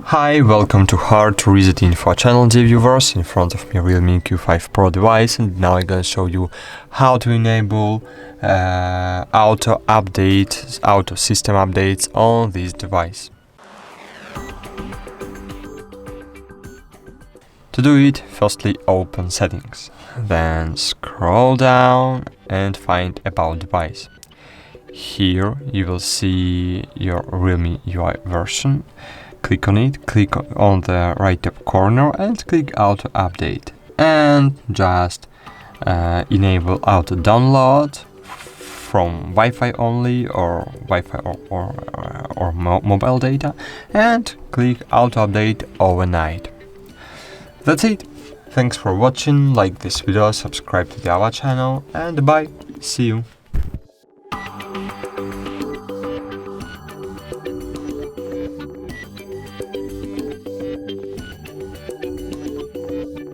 Hi, welcome to HardReset.Info channel, dear viewers. In front of me REALME Q5 PRO device, and now I'm gonna show you how to enable auto system updates on this device. To do it, firstly open settings, then scroll down and find about device. Here you will see your REALME UI version. Click on it, click on the right top corner and click auto update, and just enable auto download from Wi-Fi only or Wi-Fi or mobile data, and click auto update overnight. That's it. Thanks for watching. Like this video, subscribe to our channel, and bye. See you.